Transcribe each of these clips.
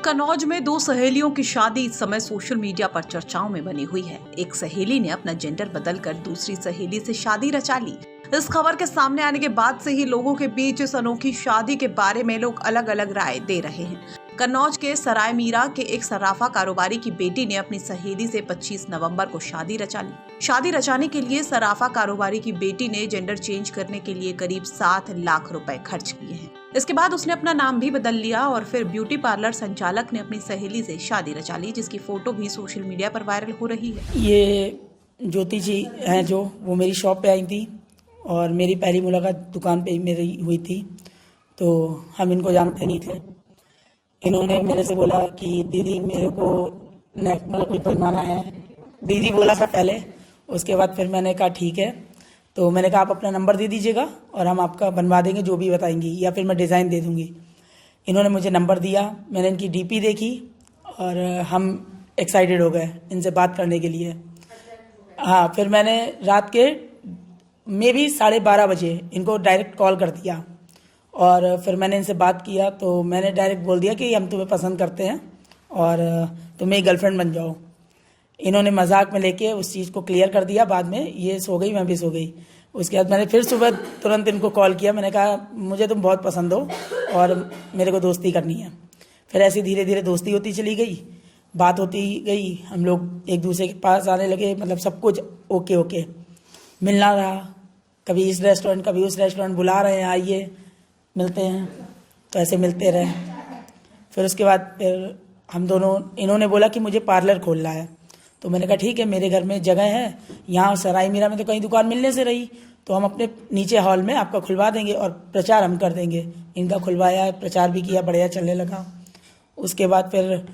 कन्नौज में दो सहेलियों की शादी इस समय सोशल मीडिया पर चर्चाओं में बनी हुई है। एक सहेली ने अपना जेंडर बदलकर दूसरी सहेली से शादी रचा ली। इस खबर के सामने आने के बाद से ही लोगों के बीच इस अनोखी शादी के बारे में लोग अलग अलग राय दे रहे हैं। कन्नौज के सराय मीरा के एक सराफा कारोबारी की बेटी ने अपनी सहेली से 25 नवंबर को शादी रचा ली। शादी रचाने के लिए सराफा कारोबारी की बेटी ने जेंडर चेंज करने के लिए करीब 7 लाख रुपए खर्च किए हैं। इसके बाद उसने अपना नाम भी बदल लिया और फिर ब्यूटी पार्लर संचालक ने अपनी सहेली से शादी रचा ली, जिसकी फोटो भी सोशल मीडिया पर वायरल हो रही है। ये ज्योति जी हैं जो वो मेरी शॉप पे आई थी और मेरी पहली मुलाकात दुकान पे मेरी हुई थी, तो हम इनको जानते नहीं थे। इन्होंने मेरे से बोला कि दीदी मेरे को मतलब कोई बनवाना है, दीदी बोला था पहले। उसके बाद फिर मैंने कहा ठीक है, तो मैंने कहा आप अपना नंबर दे दीजिएगा और हम आपका बनवा देंगे जो भी बताएंगी, या फिर मैं डिज़ाइन दे दूंगी। इन्होंने मुझे नंबर दिया, मैंने इनकी डीपी देखी और हम एक्साइटेड हो गए इनसे बात करने के लिए। हाँ, फिर मैंने रात के में भी 12:30 बजे इनको डायरेक्ट कॉल कर दिया और फिर मैंने इनसे बात किया। तो मैंने डायरेक्ट बोल दिया कि हम तुम्हें पसंद करते हैं और तुम मेरी गर्लफ्रेंड बन जाओ। इन्होंने मजाक में लेके उस चीज़ को क्लियर कर दिया। बाद में ये सो गई, मैं भी सो गई। उसके बाद मैंने फिर सुबह तुरंत इनको कॉल किया। मैंने कहा मुझे तुम बहुत पसंद हो और मेरे को दोस्ती करनी है। फिर ऐसे धीरे धीरे दोस्ती होती चली गई, बात होती गई, हम लोग एक दूसरे के पास आने लगे। मतलब सब कुछ ओके मिलना रहा, कभी इस रेस्टोरेंट कभी उस रेस्टोरेंट, बुला रहे हैं आइए मिलते हैं, तो ऐसे मिलते रहे। फिर उसके बाद फिर हम दोनों, इन्होंने बोला कि मुझे पार्लर खोलना है, तो मैंने कहा ठीक है, मेरे घर में जगह है, यहाँ सराय मीरा में तो कहीं दुकान मिलने से रही, तो हम अपने नीचे हॉल में आपका खुलवा देंगे और प्रचार हम कर देंगे। इनका खुलवाया, प्रचार भी किया, बढ़िया चलने लगा। उसके बाद फिर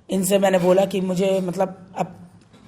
इनसे मैंने बोला कि मुझे मतलब अब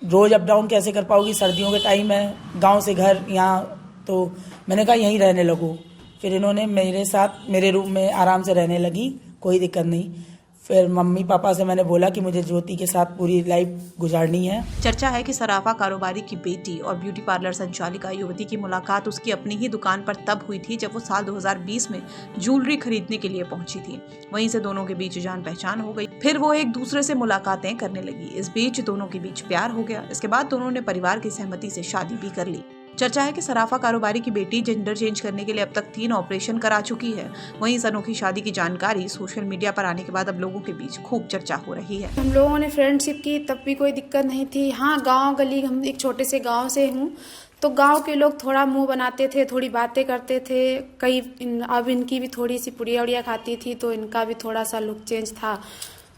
रोज़ अप डाउन कैसे कर पाओगी, सर्दियों के टाइम है, गाँव से घर यहाँ, तो मैंने कहा यहीं रहने लगो। फिर इन्होंने मेरे साथ मेरे रूम में आराम से रहने लगी, कोई दिक्कत नहीं। फिर मम्मी पापा से मैंने बोला कि मुझे ज्योति के साथ पूरी लाइफ गुजारनी है। चर्चा है कि सराफा कारोबारी की बेटी और ब्यूटी पार्लर संचालिका युवती की मुलाकात उसकी अपनी ही दुकान पर तब हुई थी जब वो साल 2020 में ज्वेलरी खरीदने के लिए पहुंची थी। वहीं से दोनों के बीच जान पहचान हो गई, फिर वो एक दूसरे से मुलाकातें करने लगी। इस बीच दोनों के बीच प्यार हो गया। इसके बाद दोनों ने परिवार की सहमति से शादी भी कर ली। चर्चा है कि सराफा कारोबारी की बेटी जेंडर चेंज करने के लिए अब तक 3 ऑपरेशन करा चुकी है। वहीं इस अनोखी शादी की जानकारी सोशल मीडिया पर आने के बाद अब लोगों के बीच खूब चर्चा हो रही है। हम लोगों ने फ्रेंडशिप की, तब भी कोई दिक्कत नहीं थी। हाँ, गांव गली, हम एक छोटे से गांव से हूँ, तो गांव के लोग थोड़ा मुंह बनाते थे, थोड़ी बातें करते थे। अब इनकी भी थोड़ी सी पुड़िया उड़िया खाती थी, तो इनका भी थोड़ा सा लुक चेंज था,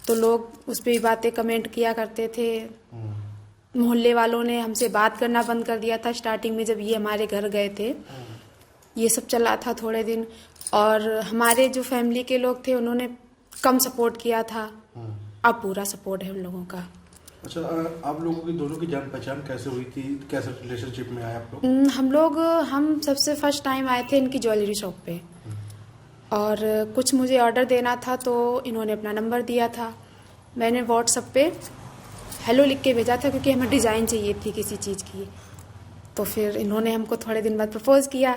तो लोग उस पर भी बातें कमेंट किया करते थे। मोहल्ले वालों ने हमसे बात करना बंद कर दिया था स्टार्टिंग में, जब ये हमारे घर गए थे। ये सब चला था थोड़े दिन, और हमारे जो फैमिली के लोग थे उन्होंने कम सपोर्ट किया था। अब पूरा सपोर्ट है उन लोगों का। अच्छा, आप लोगों की दोनों की जान पहचान कैसे हुई थी, कैसे रिलेशनशिप में आए आप लोग? हम सबसे फर्स्ट टाइम आए थे इनकी ज्वेलरी शॉप पे, और कुछ मुझे ऑर्डर देना था, तो इन्होंने अपना नंबर दिया था। मैंने व्हाट्सएप पे हेलो लिख के भेजा था, क्योंकि हमें डिज़ाइन चाहिए थी किसी चीज़ की। तो फिर इन्होंने हमको थोड़े दिन बाद प्रपोज किया।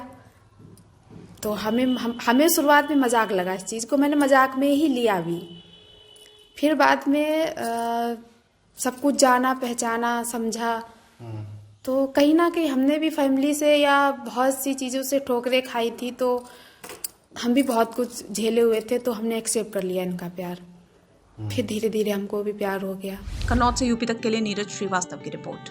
तो हमें शुरुआत में मजाक लगा, इस चीज़ को मैंने मजाक में ही लिया भी। फिर बाद में सब कुछ जाना, पहचाना, समझा, तो कहीं ना कहीं हमने भी फैमिली से या बहुत सी चीज़ों से ठोकरें खाई थी, तो हम भी बहुत कुछ झेले हुए थे, तो हमने एक्सेप्ट कर लिया इनका प्यार। फिर धीरे धीरे हमको भी प्यार हो गया। कन्नौज से यूपी तक के लिए नीरज श्रीवास्तव की रिपोर्ट।